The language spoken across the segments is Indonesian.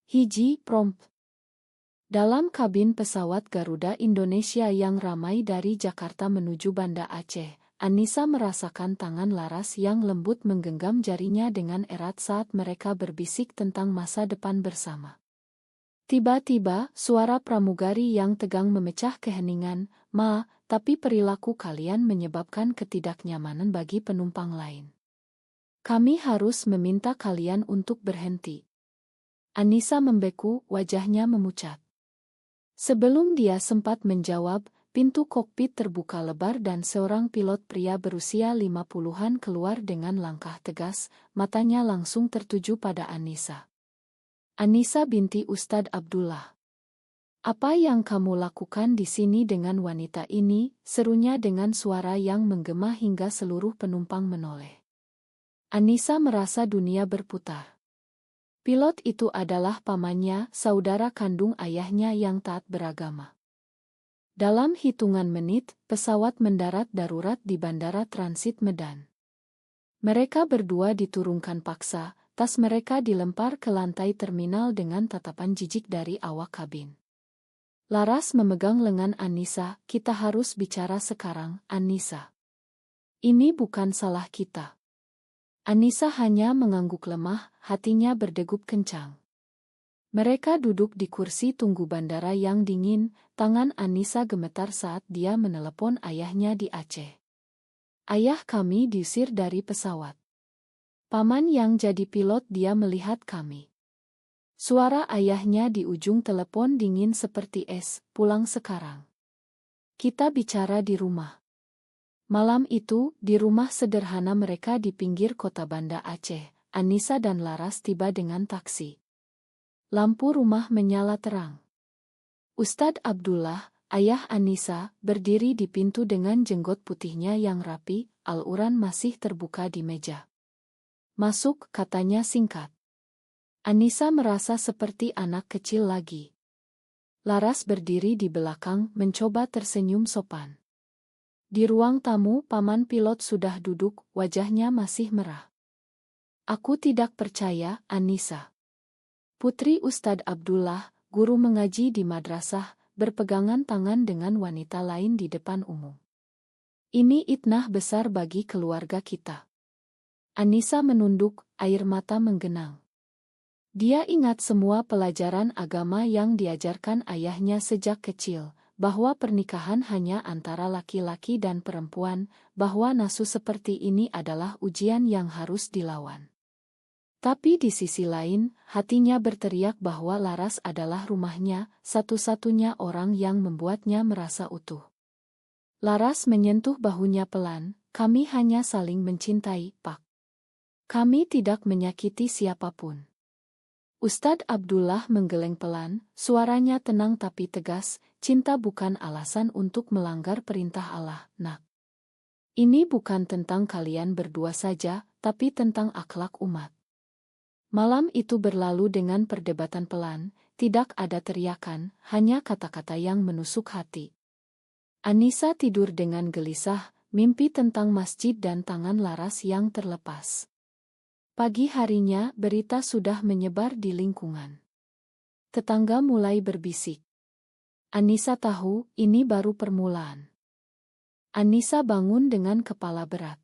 Hiji prompt. Dalam kabin pesawat Garuda Indonesia yang ramai dari Jakarta menuju Banda Aceh, Anissa merasakan tangan Laras yang lembut menggenggam jarinya dengan erat saat mereka berbisik tentang masa depan bersama. Tiba-tiba, suara pramugari yang tegang memecah keheningan, "Ma, tapi perilaku kalian menyebabkan ketidaknyamanan bagi penumpang lain. Kami harus meminta kalian untuk berhenti." Anissa membeku, wajahnya memucat. Sebelum dia sempat menjawab, pintu kokpit terbuka lebar dan seorang pilot pria berusia 50-an keluar dengan langkah tegas, matanya langsung tertuju pada Anissa. "Anissa binti Ustadz Abdullah. Apa yang kamu lakukan di sini dengan wanita ini?" serunya dengan suara yang menggema hingga seluruh penumpang menoleh. Anissa merasa dunia berputar. Pilot itu adalah pamannya, saudara kandung ayahnya yang taat beragama. Dalam hitungan menit, pesawat mendarat darurat di Bandara Transit Medan. Mereka berdua diturunkan paksa, tas mereka dilempar ke lantai terminal dengan tatapan jijik dari awak kabin. Laras memegang lengan Anissa, "Kita harus bicara sekarang, Anissa. Ini bukan salah kita." Anissa hanya mengangguk lemah, hatinya berdegup kencang. Mereka duduk di kursi tunggu bandara yang dingin, tangan Anissa gemetar saat dia menelepon ayahnya di Aceh. "Ayah, kami diusir dari pesawat. Paman yang jadi pilot dia melihat kami." Suara ayahnya di ujung telepon dingin seperti es, "Pulang sekarang. Kita bicara di rumah." Malam itu, di rumah sederhana mereka di pinggir kota Banda Aceh, Anissa dan Laras tiba dengan taksi. Lampu rumah menyala terang. Ustadz Abdullah, ayah Anissa, berdiri di pintu dengan jenggot putihnya yang rapi, Al-Quran masih terbuka di meja. "Masuk," katanya singkat. Anissa merasa seperti anak kecil lagi. Laras berdiri di belakang, mencoba tersenyum sopan. Di ruang tamu, paman pilot sudah duduk, wajahnya masih merah. "Aku tidak percaya, Anissa." Putri Ustadz Abdullah, guru mengaji di madrasah, berpegangan tangan dengan wanita lain di depan umum. "Ini itnah besar bagi keluarga kita." Anissa menunduk, air mata menggenang. Dia ingat semua pelajaran agama yang diajarkan ayahnya sejak kecil, bahwa pernikahan hanya antara laki-laki dan perempuan, bahwa nafsu seperti ini adalah ujian yang harus dilawan. Tapi di sisi lain, hatinya berteriak bahwa Laras adalah rumahnya, satu-satunya orang yang membuatnya merasa utuh. Laras menyentuh bahunya pelan, "Kami hanya saling mencintai, Pak. Kami tidak menyakiti siapapun." Ustadz Abdullah menggeleng pelan, suaranya tenang tapi tegas, "Cinta bukan alasan untuk melanggar perintah Allah, Nak. Ini bukan tentang kalian berdua saja, tapi tentang akhlak umat." Malam itu berlalu dengan perdebatan pelan, tidak ada teriakan, hanya kata-kata yang menusuk hati. Anissa tidur dengan gelisah, mimpi tentang masjid dan tangan Laras yang terlepas. Pagi harinya, berita sudah menyebar di lingkungan. Tetangga mulai berbisik. Anissa tahu, ini baru permulaan. Anissa bangun dengan kepala berat.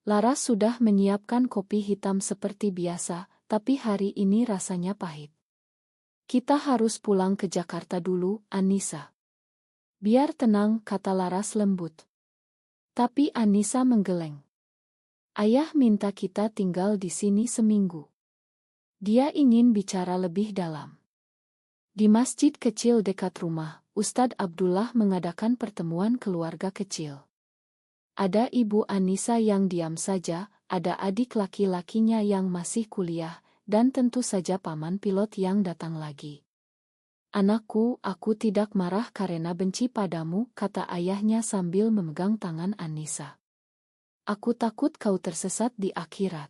Laras sudah menyiapkan kopi hitam seperti biasa, tapi hari ini rasanya pahit. "Kita harus pulang ke Jakarta dulu, Anissa." "Biar tenang," kata Laras lembut. Tapi Anissa menggeleng. "Ayah minta kita tinggal di sini seminggu. Dia ingin bicara lebih dalam." Di masjid kecil dekat rumah, Ustadz Abdullah mengadakan pertemuan keluarga kecil. Ada ibu Anissa yang diam saja, ada adik laki-lakinya yang masih kuliah, dan tentu saja paman pilot yang datang lagi. "Anakku, aku tidak marah karena benci padamu," kata ayahnya sambil memegang tangan Anissa. "Aku takut kau tersesat di akhirat.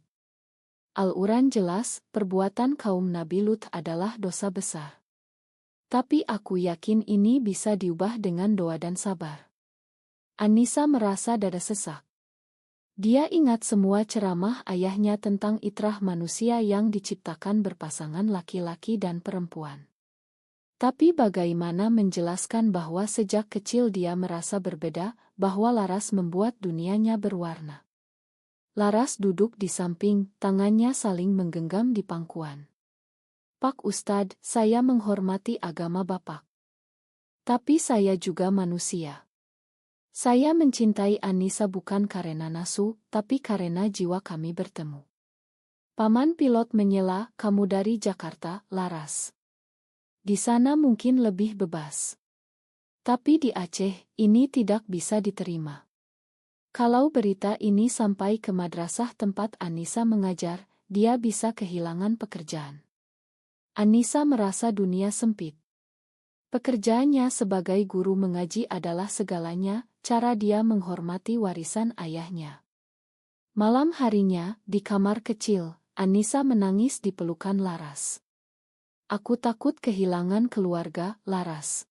Al-Quran jelas, perbuatan kaum Nabi Lut adalah dosa besar. Tapi aku yakin ini bisa diubah dengan doa dan sabar." Anissa merasa dada sesak. Dia ingat semua ceramah ayahnya tentang itrah manusia yang diciptakan berpasangan laki-laki dan perempuan. Tapi bagaimana menjelaskan bahwa sejak kecil dia merasa berbeda, bahwa Laras membuat dunianya berwarna. Laras duduk di samping, tangannya saling menggenggam di pangkuan. Pak Ustadz, saya menghormati agama Bapak. Tapi saya juga manusia. Saya mencintai Anissa bukan karena nafsu, tapi karena jiwa kami bertemu. Paman pilot menyela, kamu dari Jakarta, Laras. Di sana mungkin lebih bebas. Tapi di Aceh, ini tidak bisa diterima. Kalau berita ini sampai ke madrasah tempat Anissa mengajar, dia bisa kehilangan pekerjaan. Anissa merasa dunia sempit. Pekerjaannya sebagai guru mengaji adalah segalanya, cara dia menghormati warisan ayahnya. Malam harinya, di kamar kecil, Anissa menangis di pelukan Laras. Aku takut kehilangan keluarga, Laras.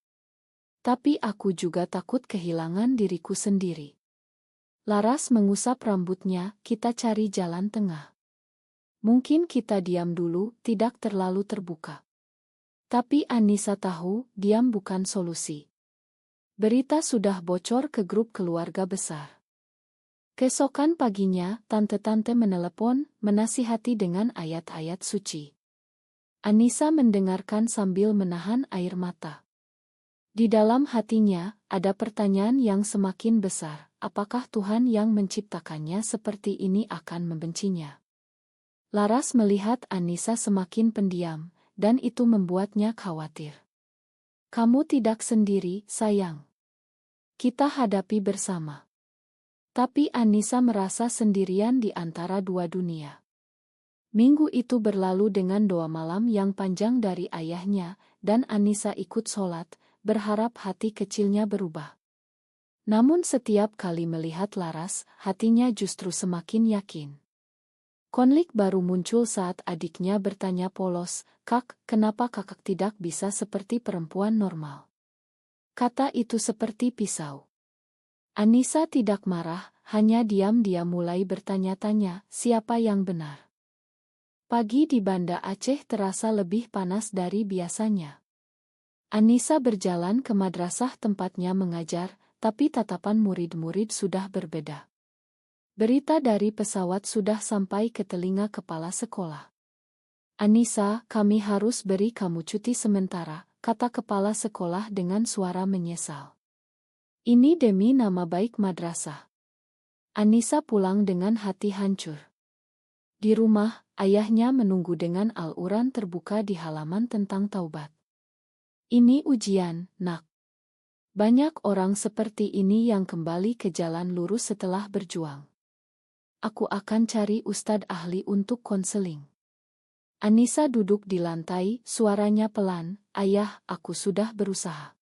Tapi aku juga takut kehilangan diriku sendiri. Laras mengusap rambutnya, kita cari jalan tengah. Mungkin kita diam dulu, tidak terlalu terbuka. Tapi Anissa tahu, diam bukan solusi. Berita sudah bocor ke grup keluarga besar. Keesokan paginya, tante-tante menelepon, menasihati dengan ayat-ayat suci. Anissa mendengarkan sambil menahan air mata. Di dalam hatinya, ada pertanyaan yang semakin besar, apakah Tuhan yang menciptakannya seperti ini akan membencinya? Laras melihat Anissa semakin pendiam, dan itu membuatnya khawatir. Kamu tidak sendiri, sayang. Kita hadapi bersama. Tapi Anissa merasa sendirian di antara dua dunia. Minggu itu berlalu dengan doa malam yang panjang dari ayahnya, dan Anissa ikut sholat, berharap hati kecilnya berubah. Namun setiap kali melihat Laras, hatinya justru semakin yakin. Konflik baru muncul saat adiknya bertanya polos, "Kak, kenapa kakak tidak bisa seperti perempuan normal?" Kata itu seperti pisau. Anissa tidak marah, hanya diam. Dia mulai bertanya-tanya, siapa yang benar? Pagi di Banda Aceh terasa lebih panas dari biasanya. Anissa berjalan ke madrasah tempatnya mengajar, tapi tatapan murid-murid sudah berbeda. Berita dari pesawat sudah sampai ke telinga kepala sekolah. Anissa, kami harus beri kamu cuti sementara, kata kepala sekolah dengan suara menyesal. Ini demi nama baik madrasah. Anissa pulang dengan hati hancur. Di rumah, ayahnya menunggu dengan Al-Quran terbuka di halaman tentang taubat. Ini ujian, nak. Banyak orang seperti ini yang kembali ke jalan lurus setelah berjuang. Aku akan cari ustadz ahli untuk konseling. Anissa duduk di lantai, suaranya pelan, ayah, aku sudah berusaha.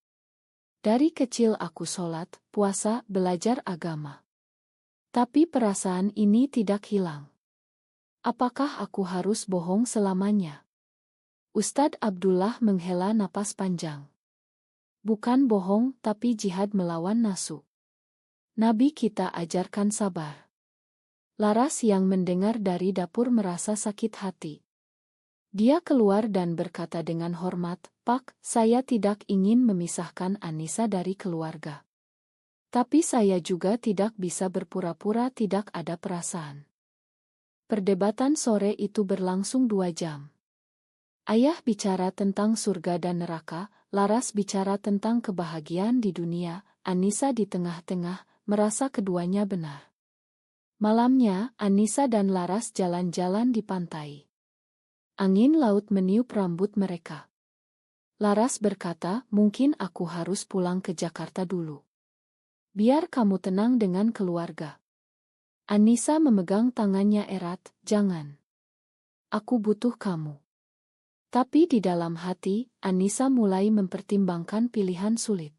Dari kecil aku sholat, puasa, belajar agama. Tapi perasaan ini tidak hilang. Apakah aku harus bohong selamanya? Ustadz Abdullah menghela napas panjang. Bukan bohong, tapi jihad melawan nafsu. Nabi kita ajarkan sabar. Laras yang mendengar dari dapur merasa sakit hati. Dia keluar dan berkata dengan hormat, Pak, saya tidak ingin memisahkan Anissa dari keluarga. Tapi saya juga tidak bisa berpura-pura tidak ada perasaan. Perdebatan sore itu berlangsung 2 jam. Ayah bicara tentang surga dan neraka, Laras bicara tentang kebahagiaan di dunia, Anissa di tengah-tengah, merasa keduanya benar. Malamnya, Anissa dan Laras jalan-jalan di pantai. Angin laut meniup rambut mereka. Laras berkata, mungkin aku harus pulang ke Jakarta dulu. Biar kamu tenang dengan keluarga. Anissa memegang tangannya erat, jangan. Aku butuh kamu. Tapi di dalam hati, Anissa mulai mempertimbangkan pilihan sulit.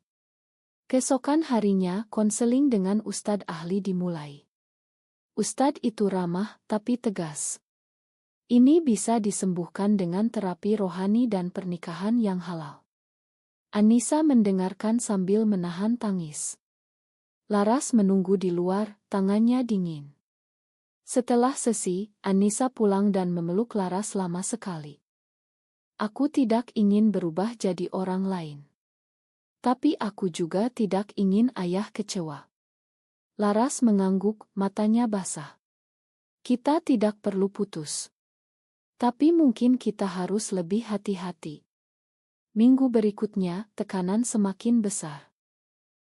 Keesokan harinya, konseling dengan ustadz ahli dimulai. Ustadz itu ramah, tapi tegas. Ini bisa disembuhkan dengan terapi rohani dan pernikahan yang halal. Anissa mendengarkan sambil menahan tangis. Laras menunggu di luar, tangannya dingin. Setelah sesi, Anissa pulang dan memeluk Laras lama sekali. Aku tidak ingin berubah jadi orang lain. Tapi aku juga tidak ingin ayah kecewa. Laras mengangguk, matanya basah. Kita tidak perlu putus. Tapi mungkin kita harus lebih hati-hati. Minggu berikutnya, tekanan semakin besar.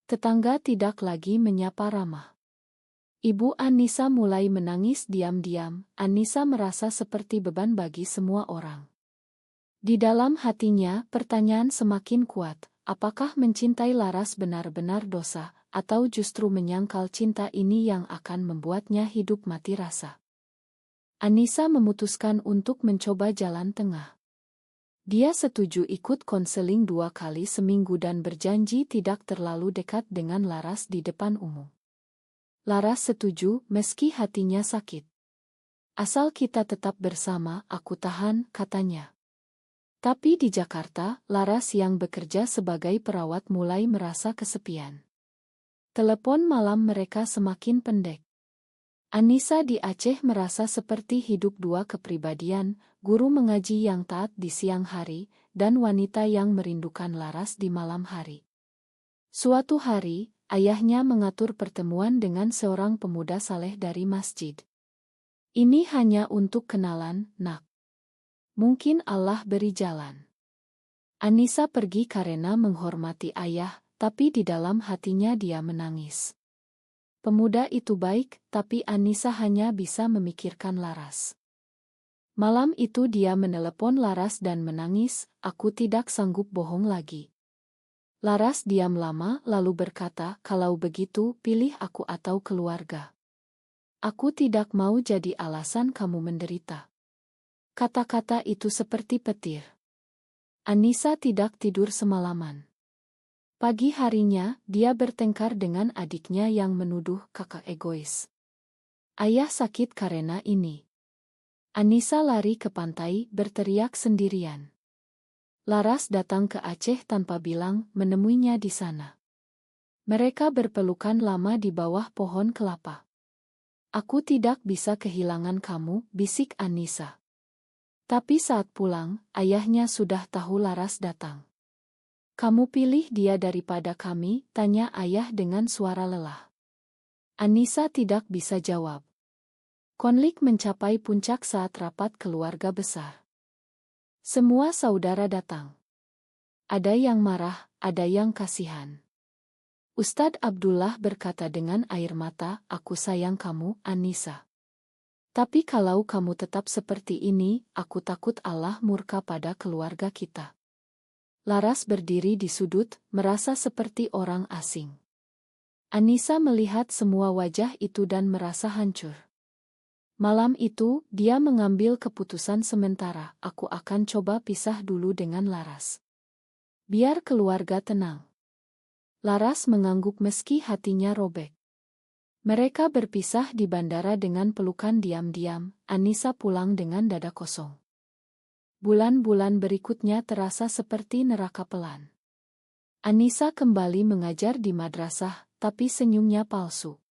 Tetangga tidak lagi menyapa ramah. Ibu Anissa mulai menangis diam-diam. Anissa merasa seperti beban bagi semua orang. Di dalam hatinya, pertanyaan semakin kuat. Apakah mencintai Laras benar-benar dosa, atau justru menyangkal cinta ini yang akan membuatnya hidup mati rasa? Anissa memutuskan untuk mencoba jalan tengah. Dia setuju ikut konseling 2 kali seminggu dan berjanji tidak terlalu dekat dengan Laras di depan umum. Laras setuju meski hatinya sakit. Asal kita tetap bersama, aku tahan, katanya. Tapi di Jakarta, Laras yang bekerja sebagai perawat mulai merasa kesepian. Telepon malam mereka semakin pendek. Anissa di Aceh merasa seperti hidup 2 kepribadian, guru mengaji yang taat di siang hari, dan wanita yang merindukan Laras di malam hari. Suatu hari, ayahnya mengatur pertemuan dengan seorang pemuda saleh dari masjid. Ini hanya untuk kenalan, nak. Mungkin Allah beri jalan. Anissa pergi karena menghormati ayah, tapi di dalam hatinya dia menangis. Pemuda itu baik, tapi Anissa hanya bisa memikirkan Laras. Malam itu dia menelepon Laras dan menangis, aku tidak sanggup bohong lagi. Laras diam lama lalu berkata, kalau begitu pilih aku atau keluarga. Aku tidak mau jadi alasan kamu menderita. Kata-kata itu seperti petir. Anissa tidak tidur semalaman. Pagi harinya, dia bertengkar dengan adiknya yang menuduh kakak egois. Ayah sakit karena ini. Anissa lari ke pantai, berteriak sendirian. Laras datang ke Aceh tanpa bilang, menemuinya di sana. Mereka berpelukan lama di bawah pohon kelapa. Aku tidak bisa kehilangan kamu, bisik Anissa. Tapi saat pulang, ayahnya sudah tahu Laras datang. Kamu pilih dia daripada kami, tanya ayah dengan suara lelah. Anissa tidak bisa jawab. Konflik mencapai puncak saat rapat keluarga besar. Semua saudara datang. Ada yang marah, ada yang kasihan. Ustadz Abdullah berkata dengan air mata, aku sayang kamu, Anissa. Tapi kalau kamu tetap seperti ini, aku takut Allah murka pada keluarga kita. Laras berdiri di sudut, merasa seperti orang asing. Anissa melihat semua wajah itu dan merasa hancur. Malam itu, dia mengambil keputusan sementara, aku akan coba pisah dulu dengan Laras. Biar keluarga tenang. Laras mengangguk meski hatinya robek. Mereka berpisah di bandara dengan pelukan diam-diam, Anissa pulang dengan dada kosong. Bulan-bulan berikutnya terasa seperti neraka pelan. Anissa kembali mengajar di madrasah, tapi senyumnya palsu.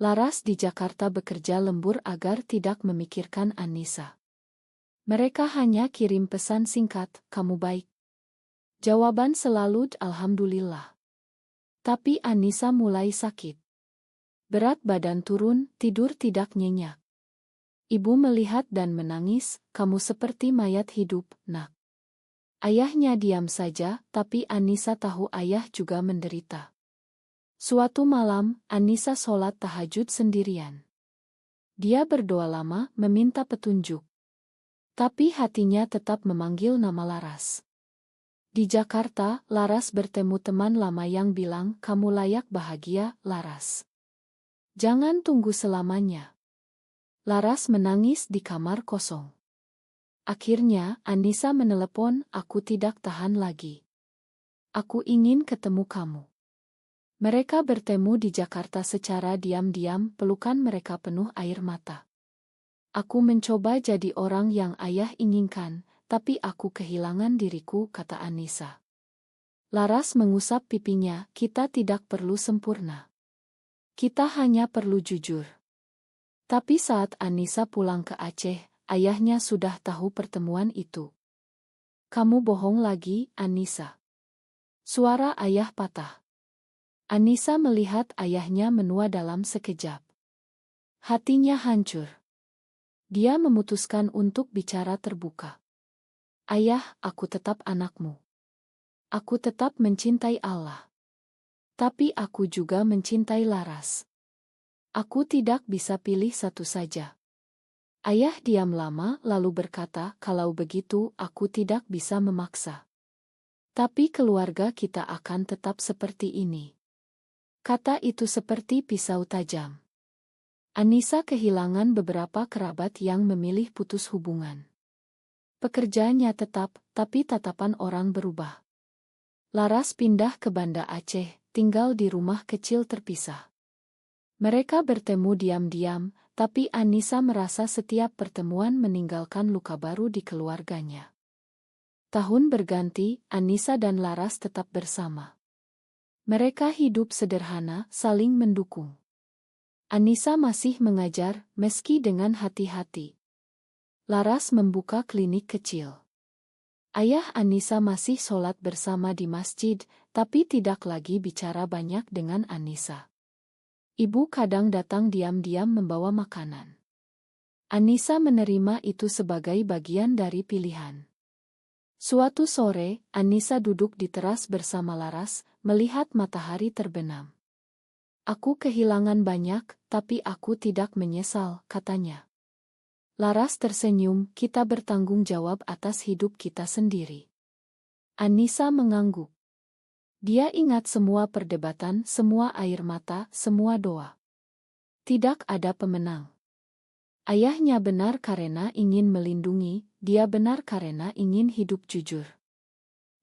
Laras di Jakarta bekerja lembur agar tidak memikirkan Anissa. Mereka hanya kirim pesan singkat, kamu baik. Jawaban selalu, alhamdulillah. Tapi Anissa mulai sakit. Berat badan turun, tidur tidak nyenyak. Ibu melihat dan menangis, kamu seperti mayat hidup, nak. Ayahnya diam saja, tapi Anissa tahu ayah juga menderita. Suatu malam, Anissa sholat tahajud sendirian. Dia berdoa lama, meminta petunjuk. Tapi hatinya tetap memanggil nama Laras. Di Jakarta, Laras bertemu teman lama yang bilang, kamu layak bahagia, Laras. Jangan tunggu selamanya. Laras menangis di kamar kosong. Akhirnya, Anissa menelepon, aku tidak tahan lagi. Aku ingin ketemu kamu. Mereka bertemu di Jakarta secara diam-diam, pelukan mereka penuh air mata. Aku mencoba jadi orang yang ayah inginkan, tapi aku kehilangan diriku, kata Anissa. Laras mengusap pipinya, kita tidak perlu sempurna. Kita hanya perlu jujur. Tapi saat Anissa pulang ke Aceh, ayahnya sudah tahu pertemuan itu. "Kamu bohong lagi, Anissa." Suara ayah patah. Anissa melihat ayahnya menua dalam sekejap. Hatinya hancur. Dia memutuskan untuk bicara terbuka. "Ayah, aku tetap anakmu. Aku tetap mencintai Allah. Tapi aku juga mencintai Laras. Aku tidak bisa pilih satu saja." Ayah diam lama lalu berkata, "Kalau begitu aku tidak bisa memaksa. Tapi keluarga kita akan tetap seperti ini." Kata itu seperti pisau tajam. Anissa kehilangan beberapa kerabat yang memilih putus hubungan. Pekerjaannya tetap, tapi tatapan orang berubah. Laras pindah ke Banda Aceh, tinggal di rumah kecil terpisah. Mereka bertemu diam-diam, tapi Anissa merasa setiap pertemuan meninggalkan luka baru di keluarganya. Tahun berganti, Anissa dan Laras tetap bersama. Mereka hidup sederhana, saling mendukung. Anissa masih mengajar, meski dengan hati-hati. Laras membuka klinik kecil. Ayah Anissa masih sholat bersama di masjid, tapi tidak lagi bicara banyak dengan Anissa. Ibu kadang datang diam-diam membawa makanan. Anissa menerima itu sebagai bagian dari pilihan. Suatu sore, Anissa duduk di teras bersama Laras, melihat matahari terbenam. "Aku kehilangan banyak, tapi aku tidak menyesal," katanya. Laras tersenyum, "Kita bertanggung jawab atas hidup kita sendiri." Anissa mengangguk. Dia ingat semua perdebatan, semua air mata, semua doa. Tidak ada pemenang. Ayahnya benar karena ingin melindungi, dia benar karena ingin hidup jujur.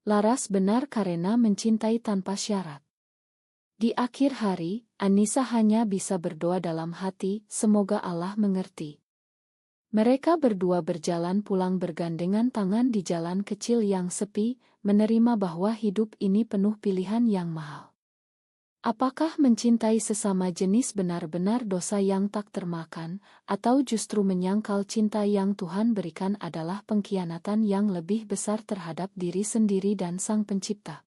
Laras benar karena mencintai tanpa syarat. Di akhir hari, Anissa hanya bisa berdoa dalam hati, semoga Allah mengerti. Mereka berdua berjalan pulang bergandengan tangan di jalan kecil yang sepi, menerima bahwa hidup ini penuh pilihan yang mahal. Apakah mencintai sesama jenis benar-benar dosa yang tak termakan, atau justru menyangkal cinta yang Tuhan berikan adalah pengkhianatan yang lebih besar terhadap diri sendiri dan Sang Pencipta?